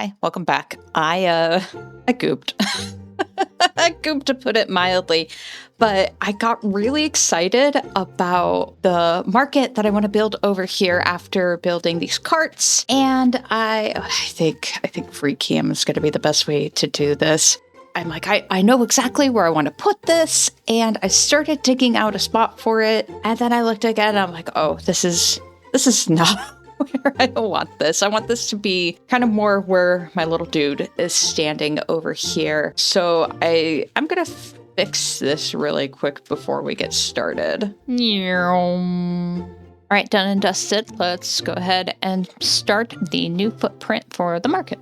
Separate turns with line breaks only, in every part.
Hi, welcome back. I gooped. I gooped to put it mildly, but I got really excited about the market that I want to build over here after building these carts. And I think free cam is going to be the best way to do this. I'm like, I know exactly where I want to put this. And I started digging out a spot for it. And then I looked again and I'm like, oh, this is not where I want this. I want this to be kind of more where my little dude is standing over here. So I'm going to fix this really quick before we get started. All right, done and dusted. Let's go ahead and start the new footprint for the market.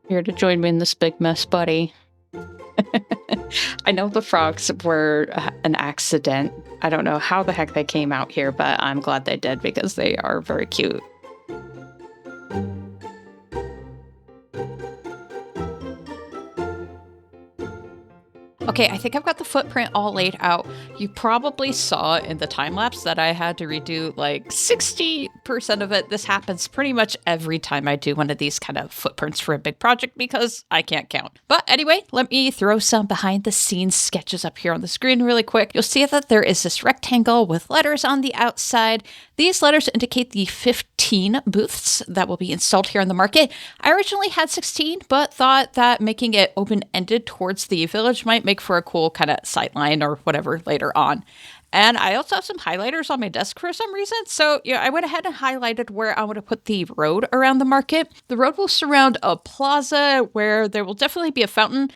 Here to join me in this big mess, buddy. I know the frogs were an accident. I don't know how the heck they came out here, but I'm glad they did because they are very cute. Okay, I think I've got the footprint all laid out. You probably saw in the time lapse that I had to redo like 60% of it. This happens pretty much every time I do one of these kind of footprints for a big project because I can't count. But anyway, let me throw some behind the scenes sketches up here on the screen really quick. You'll see that there is this rectangle with letters on the outside. These letters indicate the 15 booths that will be installed here in the market. I originally had 16, but thought that making it open-ended towards the village might make for a cool kind of sightline or whatever later on. And I also have some highlighters on my desk for some reason. So yeah, I went ahead and highlighted where I want to put the road around the market. The road will surround a plaza where there will definitely be a fountain.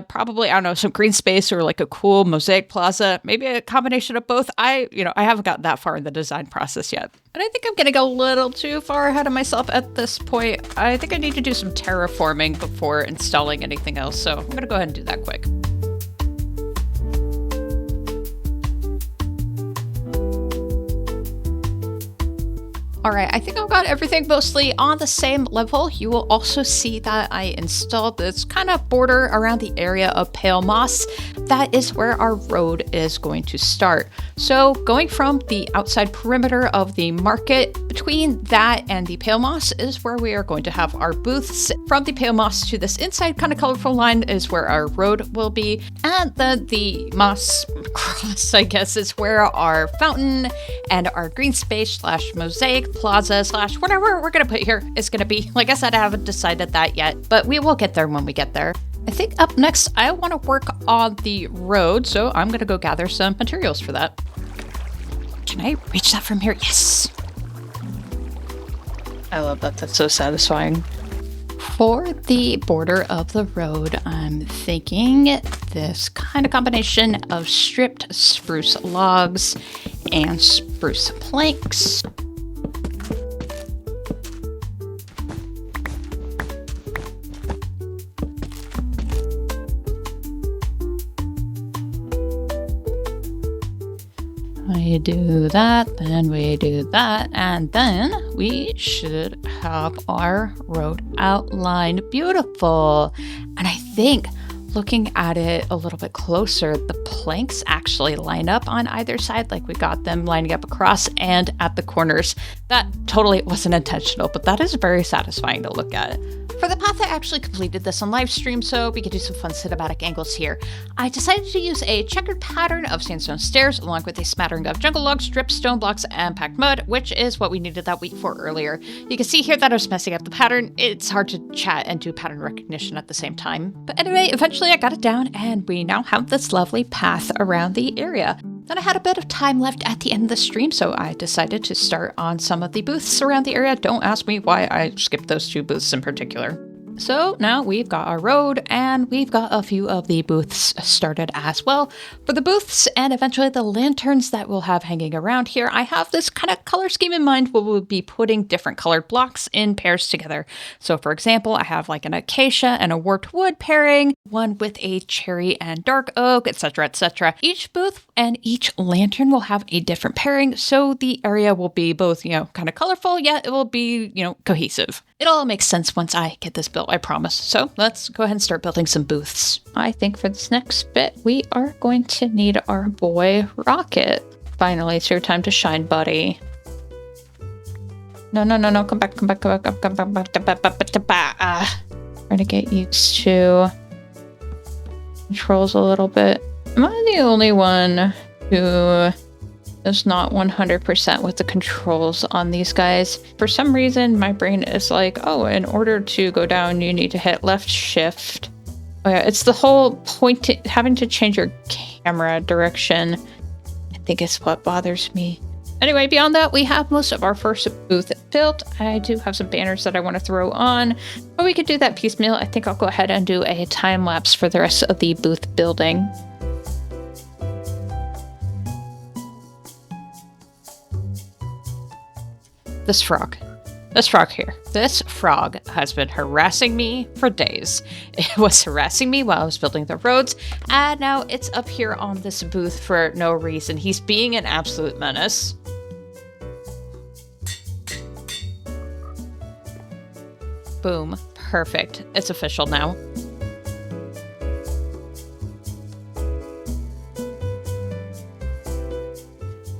Probably, I don't know, some green space or like a cool mosaic plaza, maybe a combination of both. I haven't gotten that far in the design process yet. And I think I'm getting a little too far ahead of myself at this point. I think I need to do some terraforming before installing anything else. So I'm going to go ahead and do that quick. All right, I think I've got everything mostly on the same level. You will also see that I installed this kind of border around the area of pale moss. That is where our road is going to start. So going from the outside perimeter of the market, between that and the pale moss is where we are going to have our booths. From the pale moss to this inside kind of colorful line is where our road will be. And then the moss cross, I guess, is where our fountain and our green space / mosaic plaza / whatever we're going to put here is going to be. Like I said, I haven't decided that yet, but we will get there when we get there. I think up next, I want to work on the road, so I'm going to go gather some materials for that. Can I reach that from here? Yes! I love that. That's so satisfying. For the border of the road, I'm thinking this kind of combination of stripped spruce logs and spruce planks. We do that, then we do that, and then we should have our road outlined beautiful. And I think looking at it a little bit closer, the planks actually line up on either side, like we got them lining up across and at the corners. That totally wasn't intentional, but that is very satisfying to look at. For the path, I actually completed this on live stream, so we could do some fun cinematic angles here. I decided to use a checkered pattern of sandstone stairs, along with a smattering of jungle logs, stripped stone blocks, and packed mud, which is what we needed that week for earlier. You can see here that I was messing up the pattern. It's hard to chat and do pattern recognition at the same time. But anyway, eventually I got it down, and we now have this lovely path around the area. Then I had a bit of time left at the end of the stream, so I decided to start on some of the booths around the area. Don't ask me why I skipped those two booths in particular. So now we've got our road and we've got a few of the booths started as well. For the booths and eventually the lanterns that we'll have hanging around here, I have this kind of color scheme in mind where we'll be putting different colored blocks in pairs together. So for example, I have like an acacia and a warped wood pairing, one with a cherry and dark oak, etc., etc. Each booth and each lantern will have a different pairing, so the area will be both, kind of colorful, yet it will be, cohesive. It all makes sense once I get this built, I promise. So let's go ahead and start building some booths. I think for this next bit, we are going to need our boy Rocket. Finally, it's your time to shine, buddy. No, come back. Trying to get used to controls a little bit. Am I the only one who is not 100% with the controls on these guys? For some reason, my brain is like, oh, in order to go down, you need to hit left shift. Oh yeah, it's the whole point, having to change your camera direction, I think is what bothers me. Anyway, beyond that, we have most of our first booth built. I do have some banners that I want to throw on, but we could do that piecemeal. I think I'll go ahead and do a time lapse for the rest of the booth building. This frog here. This frog has been harassing me for days. It was harassing me while I was building the roads, and now it's up here on this booth for no reason. He's being an absolute menace. Boom. Perfect. It's official now.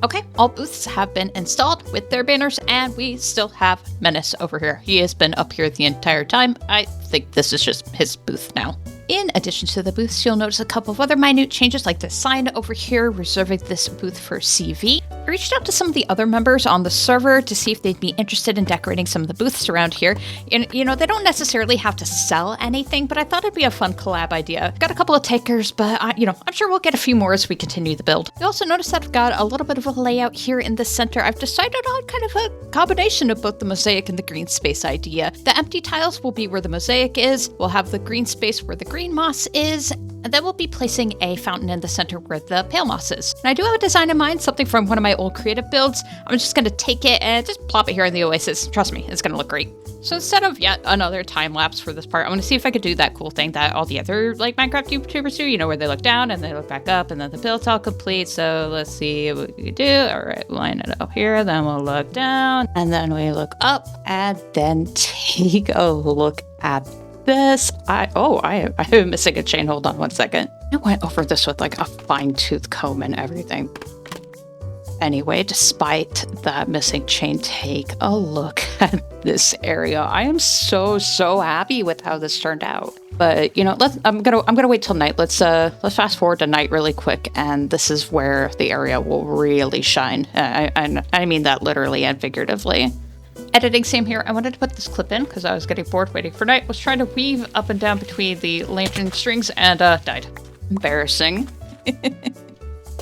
Okay, all booths have been installed with their banners, and we still have Menace over here. He has been up here the entire time. I think this is just his booth now. In addition to the booths, you'll notice a couple of other minute changes, like the sign over here reserving this booth for CV. I reached out to some of the other members on the server to see if they'd be interested in decorating some of the booths around here. And, they don't necessarily have to sell anything, but I thought it'd be a fun collab idea. Got a couple of takers, but, I'm sure we'll get a few more as we continue the build. You also notice that I've got a little bit of a layout here in the center. I've decided on kind of a combination of both the mosaic and the green space idea. The empty tiles will be where the mosaic is. We'll have the green space where the green moss is, and then we'll be placing a fountain in the center where the pale moss is. And I do have a design in mind, something from one of my old creative builds. I'm just going to take it and just plop it here in the oasis. Trust me, it's going to look great. So instead of yet another time lapse for this part, I'm going to see if I could do that cool thing that all the other Minecraft YouTubers do, where they look down and they look back up and then the build's all complete. So let's see what we can do. All right, line it up here, then we'll look down and then we look up and then take a look at this. I am missing a chain. Hold on one second. I went over this with a fine-tooth comb and everything. Anyway, despite that missing chain, take a look at this area. I am so happy with how this turned out. But I'm gonna wait till night. Let's fast forward to night really quick, and this is where the area will really shine. I mean that literally and figuratively. Editing, same here. I wanted to put this clip in because I was getting bored waiting for night. Was trying to weave up and down between the lantern strings and died. Embarrassing.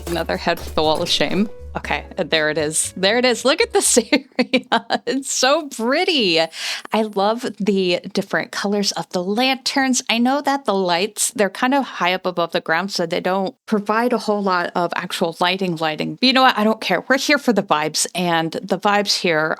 Another head for the wall of shame. Okay, there it is. There it is. Look at this area. It's so pretty. I love the different colors of the lanterns. I know that the lights, they're kind of high up above the ground, so they don't provide a whole lot of actual lighting. But you know what? I don't care. We're here for the vibes, and the vibes here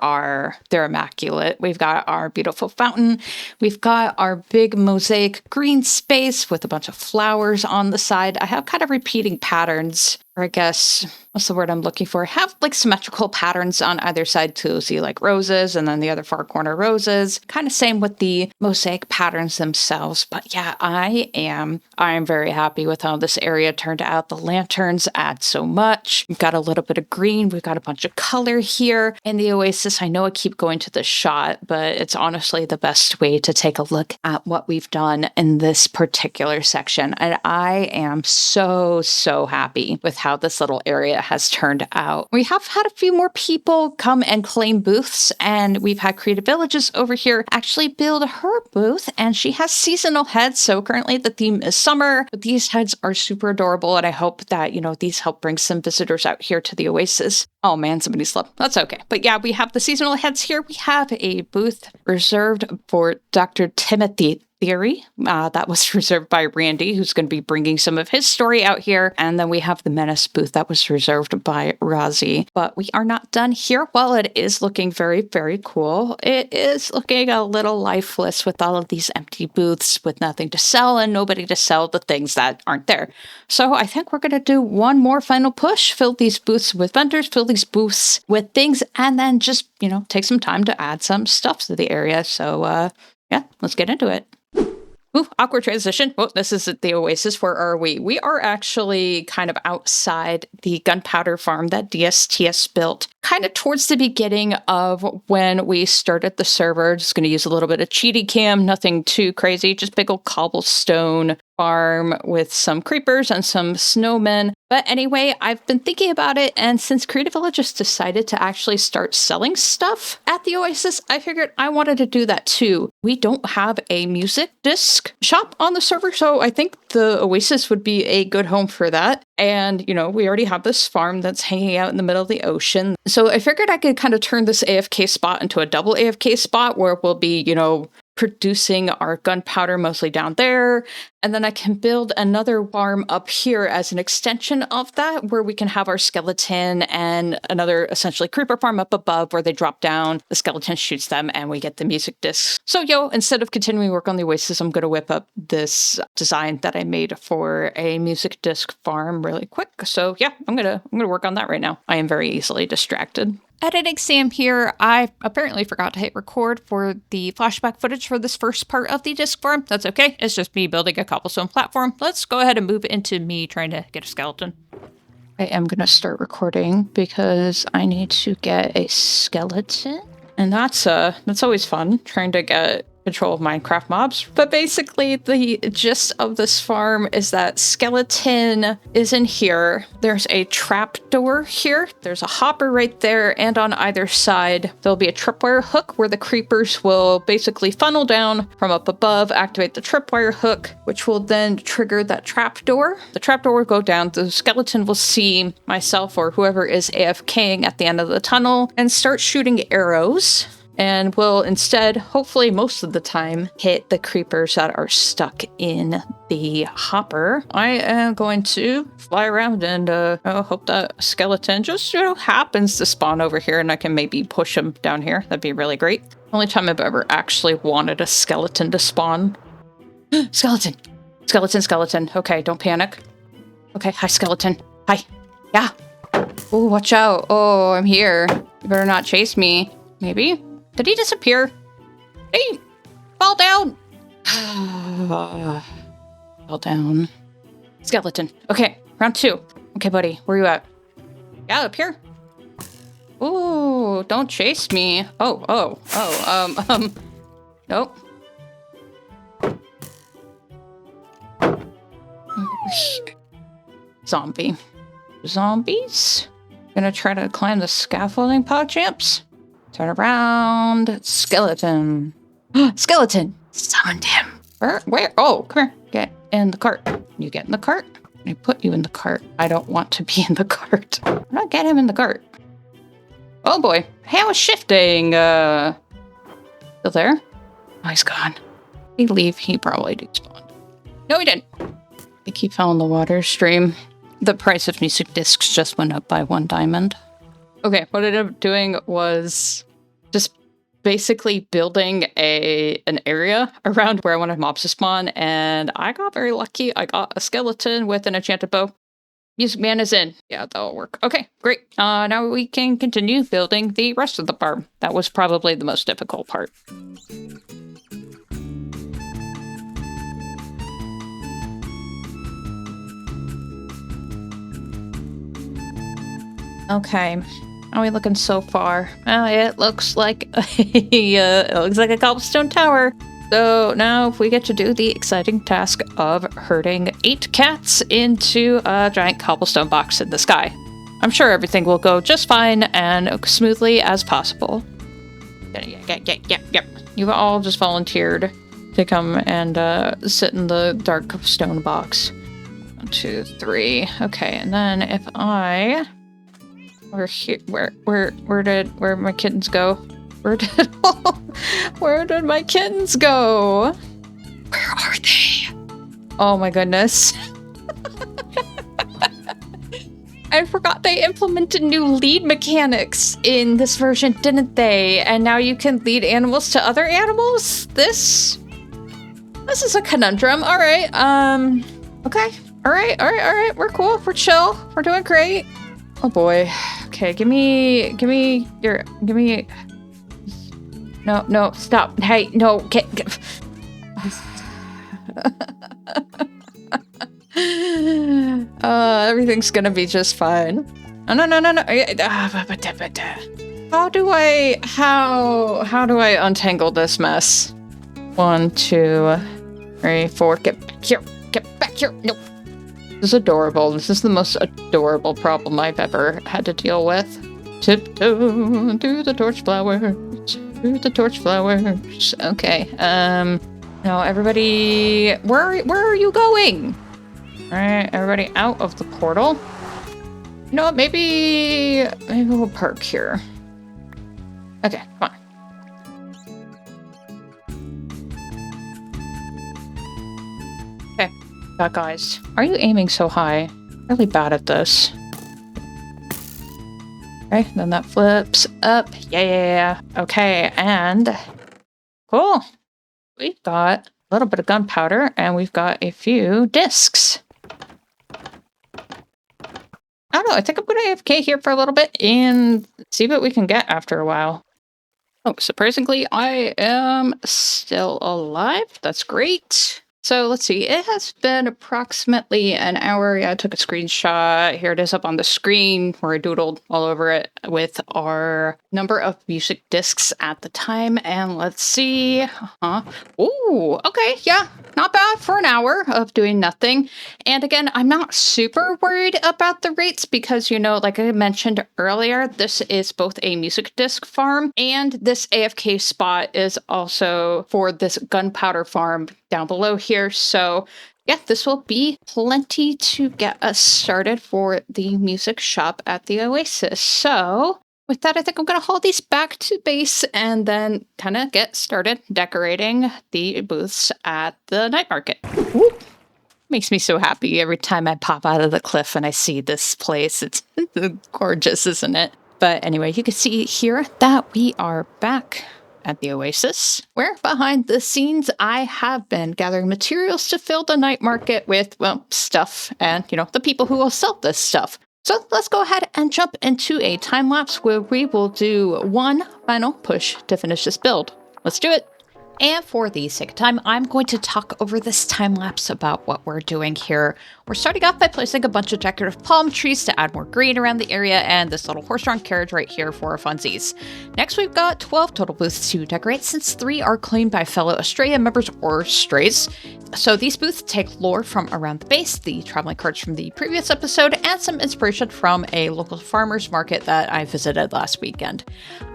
they're immaculate. We've got our beautiful fountain. We've got our big mosaic green space with a bunch of flowers on the side. I have kind of repeating patterns, or I guess, what's the word I'm looking for? Have symmetrical patterns on either side too. See roses and then the other far corner roses. Kind of same with the mosaic patterns themselves. But yeah, I am very happy with how this area turned out. The lanterns add so much. We've got a little bit of green. We've got a bunch of color here in the oasis. I know I keep going to the shot, but it's honestly the best way to take a look at what we've done in this particular section. And I am so happy with how this little area has turned out. We have had a few more people come and claim booths, and we've had Creative Villages over here actually build her booth, and she has seasonal heads. So currently the theme is summer, but these heads are super adorable, and I hope that, these help bring some visitors out here to the oasis. Oh man, somebody slept. That's okay. But yeah, we have the seasonal heads here. We have a booth reserved for Dr. Timothy. theory. That was reserved by Randy, who's going to be bringing some of his story out here. And then we have the Menace booth that was reserved by Razi. But we are not done here. While it is looking very, very cool, it is looking a little lifeless with all of these empty booths with nothing to sell and nobody to sell the things that aren't there. So I think we're going to do one more final push, fill these booths with vendors, fill these booths with things, and then just, take some time to add some stuff to the area. So, yeah, let's get into it. Ooh, awkward transition. Well, this is the Oasis. Where are we? We are actually kind of outside the gunpowder farm that DSTS built, kind of towards the beginning of when we started the server. Just going to use a little bit of cheaty cam, nothing too crazy, just big old cobblestone farm with some creepers and some snowmen. But anyway, I've been thinking about it, and since Creative Villages decided to actually start selling stuff at the Oasis, I figured I wanted to do that too. We don't have a music disc shop on the server, so I think the Oasis would be a good home for that. And, we already have this farm that's hanging out in the middle of the ocean. So I figured I could kind of turn this AFK spot into a double AFK spot where we'll be, producing our gunpowder mostly down there. And then I can build another farm up here as an extension of that, where we can have our skeleton and another essentially creeper farm up above where they drop down, the skeleton shoots them, and we get the music discs. So, instead of continuing work on the Oasis, I'm going to whip up this design that I made for a music disc farm really quick. So yeah, I'm gonna work on that right now. I am very easily distracted. Editing Sam here. I apparently forgot to hit record for the flashback footage for this first part of the disc farm. That's okay. It's just me building a cobblestone platform. Let's go ahead and move into me trying to get a skeleton. I am going to start recording because I need to get a skeleton. And that's always fun, trying to get control of Minecraft mobs. But basically, the gist of this farm is that skeleton is in here. There's a trap door here. There's a hopper right there, and on either side, there'll be a tripwire hook where the creepers will basically funnel down from up above, activate the tripwire hook, which will then trigger that trap door. The trap door will go down. The skeleton will see myself or whoever is AFKing at the end of the tunnel and start shooting arrows, and will instead, hopefully most of the time, hit the creepers that are stuck in the hopper. I am going to fly around and hope that skeleton just happens to spawn over here and I can maybe push him down here. That'd be really great. Only time I've ever actually wanted a skeleton to spawn. Skeleton! Skeleton, skeleton. Okay, don't panic. Okay, hi skeleton. Hi. Yeah. Oh, watch out. Oh, I'm here. You better not chase me. Maybe? Did he disappear? Did he fall down? Fall down. Skeleton. Okay, round 2. Okay, buddy, where you at? Yeah, up here. Ooh, don't chase me. Oh, nope. Zombie. Zombies? Gonna try to climb the scaffolding, PogChamps? Turn around. Skeleton. Skeleton! Summoned him. Where? Oh, come here. Get in the cart. You get in the cart? I put you in the cart. I don't want to be in the cart. I'm not get him in the cart. Oh boy. Hey, I was shifting. Still there? Oh, he's gone. I believe he probably despawned. No, he didn't. I think he fell in the water stream. The price of music discs just went up by 1 diamond. Okay, what I ended up doing was just basically building an area around where I wanted mobs to spawn, and I got very lucky. I got a skeleton with an enchanted bow. Music man is in. Yeah, that'll work. Okay, great. Now we can continue building the rest of the farm. That was probably the most difficult part. Okay. How are we looking so far? It looks like a cobblestone tower. So now we get to do the exciting task of herding 8 cats into a giant cobblestone box in the sky. I'm sure everything will go just fine and smoothly as possible. Yep. You've all just volunteered to come and sit in the dark stone box. 1, 2, 3. Okay, and then if I... Where did my kittens go? Where did my kittens go? Where are they? Oh my goodness. I forgot they implemented new lead mechanics in this version, didn't they? And now you can lead animals to other animals? This is a conundrum. All right. Okay. All right. We're cool. We're chill. We're doing great. Oh boy. Okay, give me. No, stop. Hey, no, get. Everything's gonna be just fine. Oh, no. How do I untangle this mess? 1, 2, 3, 4. Get back here. No. This is adorable. This is the most adorable problem I've ever had to deal with. Tiptoe to the torch flowers. Okay. Now everybody, where are you going? All right, everybody out of the portal. You know what? Maybe we'll park here. Okay, come on. Okay, guys, are you aiming so high? Really bad at this. Okay, then that flips up. Yeah. Okay, and cool. We've got a little bit of gunpowder, and we've got a few discs. I don't know, I think I'm going to AFK here for a little bit and see what we can get after a while. Oh, surprisingly, I am still alive. That's great. So let's see, it has been approximately an hour. Yeah, I took a screenshot. Here it is up on the screen where I doodled all over it with our number of music discs at the time. And let's see. Ooh, okay, yeah, not bad for an hour of doing nothing. And again, I'm not super worried about the rates because, you know, like I mentioned earlier, this is both a music disc farm and this AFK spot is also for this gunpowder farm down below here. So yeah, this will be plenty to get us started for the music shop at the Oasis. So with that, I think I'm going to haul these back to base and then kind of get started decorating the booths at the night market. Ooh. Makes me so happy every time I pop out of the cliff and I see this place. It's gorgeous, isn't it? But anyway, you can see here that we are back at the Oasis, where behind the scenes I have been gathering materials to fill the night market with, well, stuff and, you know, the people who will sell this stuff. So let's go ahead and jump into a time lapse where we will do one final push to finish this build. Let's do it. And for the sake of time, I'm going to talk over this time lapse about what we're doing here. We're starting off by placing a bunch of decorative palm trees to add more green around the area and this little horse-drawn carriage right here for funsies. Next, we've got 12 total booths to decorate since 3 are claimed by fellow Astraea members or strays. So these booths take lore from around the base, the traveling cards from the previous episode, and some inspiration from a local farmer's market that I visited last weekend.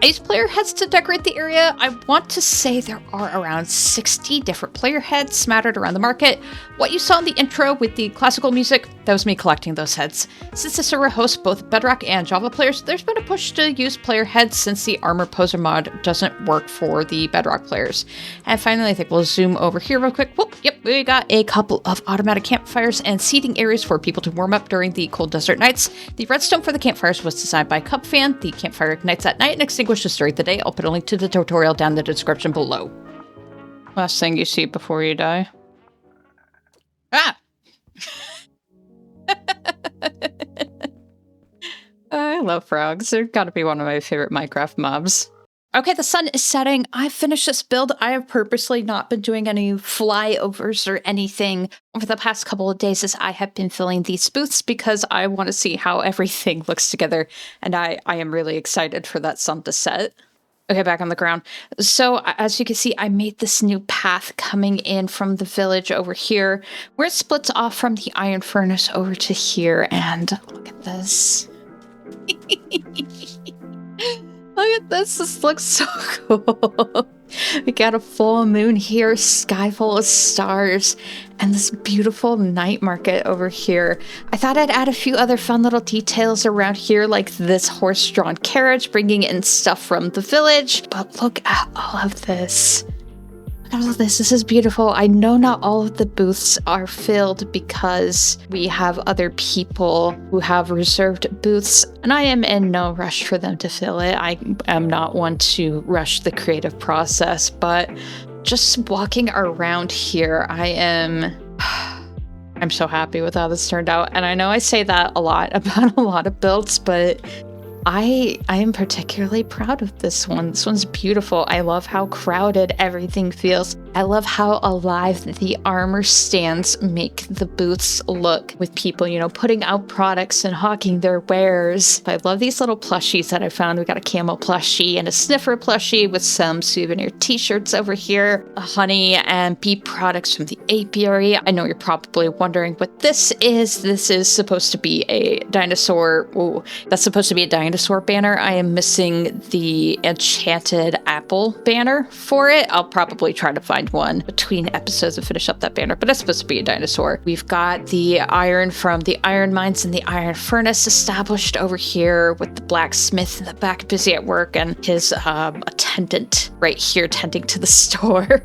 I used player heads to decorate the area. I want to say there are around 60 different player heads smattered around the market. What you saw in the intro with the classical music, that was me collecting those heads. Since the server hosts both Bedrock and Java players, there's been a push to use player heads since the armor poser mod doesn't work for the Bedrock players. And finally, I think we'll zoom over here real quick. Whoop, yep, we got a couple of automatic campfires and seating areas for people to warm up during the cold desert nights. The redstone for the campfires was designed by Cubfan. The campfire ignites at night and extinguishes during the day. I'll put a link to the tutorial down in the description below. Last thing you see before you die. Ah! I love frogs. They're gotta be one of my favorite Minecraft mobs. Okay, the sun is setting. I've finished this build. I have purposely not been doing any flyovers or anything over the past couple of days as I have been filling these booths because I want to see how everything looks together. And I am really excited for that sun to set. Okay, back on the ground. So as you can see, I made this new path coming in from the village over here, where it splits off from the iron furnace over to here. And look at this. Look at this. This looks so cool. We got a full moon here, sky full of stars, and this beautiful night market over here. I thought I'd add a few other fun little details around here, like this horse-drawn carriage bringing in stuff from the village. But look at all of this. Look at all this. This is beautiful. I know not all of the booths are filled because we have other people who have reserved booths, and I am in no rush for them to fill it. I am not one to rush the creative process, but just walking around here, I'm so happy with how this turned out. And I know I say that a lot about a lot of builds, but I am particularly proud of this one. This one's beautiful. I love how crowded everything feels. I love how alive the armor stands make the booths look, with people, you know, putting out products and hawking their wares. I love these little plushies that I found. We got a camel plushie and a sniffer plushie with some souvenir t-shirts over here, a honey and bee products from the apiary. I know you're probably wondering what this is. This is supposed to be a dinosaur. Ooh, that's supposed to be a dinosaur banner. I am missing the enchanted apple banner for it. I'll probably try to find one between episodes to finish up that banner, but it's supposed to be a dinosaur. We've got the iron from the iron mines and the iron furnace established over here, with the blacksmith in the back busy at work and his attendant right here tending to the store.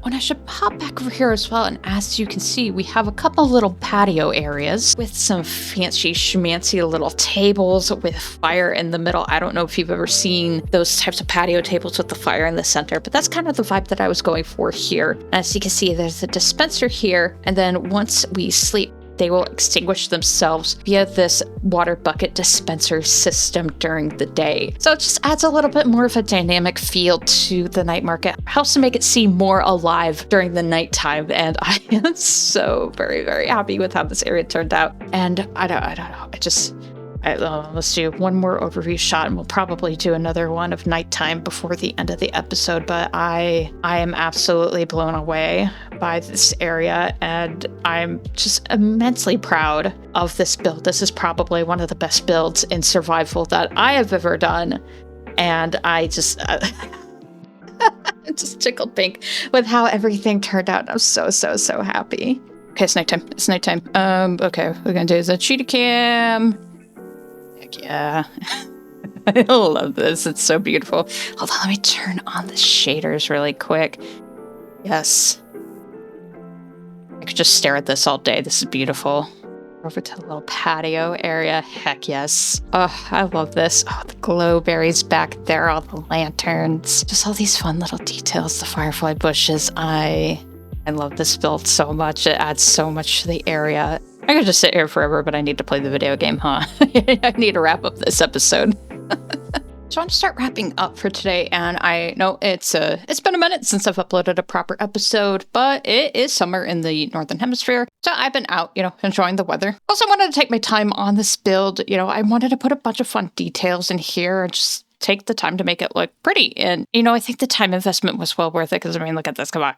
And I should pop back over here as well, and as you can see, we have a couple little patio areas with some fancy schmancy little tables with fire in the middle. I don't know if you've ever seen those types of patio tables with the fire in the center, but that's kind of the vibe that I was going for here. As you can see, there's a dispenser here, and then once we sleep, they will extinguish themselves via this water bucket dispenser system during the day. So it just adds a little bit more of a dynamic feel to the night market. Helps to make it seem more alive during the nighttime. And I am so very, very happy with how this area turned out. And I don't know. Let's do one more overview shot, and we'll probably do another one of nighttime before the end of the episode. But I am absolutely blown away by this area, and I'm just immensely proud of this build. This is probably one of the best builds in survival that I have ever done, and I just I'm just tickled pink with how everything turned out. I'm so happy. Okay, it's nighttime. It's nighttime. Okay, we're gonna do the cheetah cam. Yeah, I love this. It's so beautiful. Hold on, let me turn on the shaders really quick. Yes. I could just stare at this all day. This is beautiful. Over to the little patio area. Heck yes. Oh, I love this. Oh, the glow berries back there, all the lanterns. Just all these fun little details. The firefly bushes. I love this build so much. It adds so much to the area. I could just sit here forever, but I need to play the video game, huh? I need to wrap up this episode. So I'm going to start wrapping up for today, and I know it's been a minute since I've uploaded a proper episode, but it is summer in the Northern Hemisphere, so I've been out, enjoying the weather. Also wanted to take my time on this build. I wanted to put a bunch of fun details in here and just take the time to make it look pretty. And, I think the time investment was well worth it, because, look at this. Come on.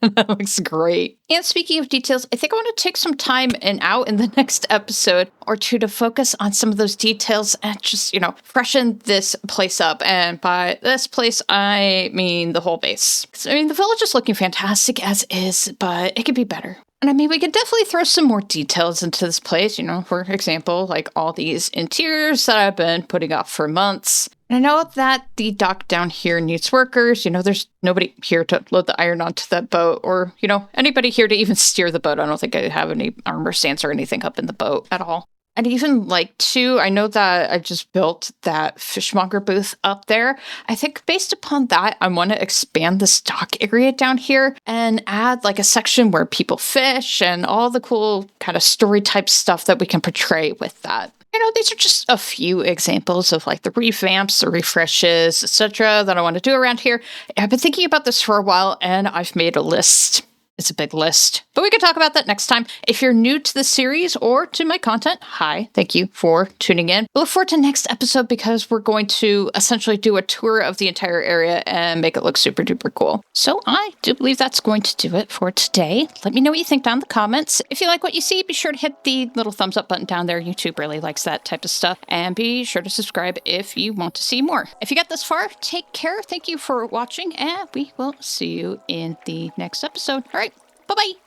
That looks great. And speaking of details, I think I want to take some time out in the next episode or two to focus on some of those details and just, freshen this place up. And by this place, I mean the whole base. The village is looking fantastic as is, but it could be better. And we could definitely throw some more details into this place, for example, like all these interiors that I've been putting off for months. And I know that the dock down here needs workers. There's nobody here to load the iron onto that boat, or, anybody here to even steer the boat. I don't think I have any armor stands or anything up in the boat at all. And even I know that I just built that fishmonger booth up there. I think based upon that, I want to expand the stock area down here and add a section where people fish and all the cool kind of story type stuff that we can portray with that. These are just a few examples of the revamps, the refreshes, etc. that I want to do around here. I've been thinking about this for a while, and I've made a list. It's a big list, but we can talk about that next time. If you're new to the series or to my content, hi, thank you for tuning in. Look forward to next episode, because we're going to essentially do a tour of the entire area and make it look super duper cool. So I do believe that's going to do it for today. Let me know what you think down in the comments. If you like what you see, be sure to hit the little thumbs up button down there. YouTube really likes that type of stuff. And be sure to subscribe if you want to see more. If you got this far, take care. Thank you for watching, and we will see you in the next episode. All right. Bye-bye.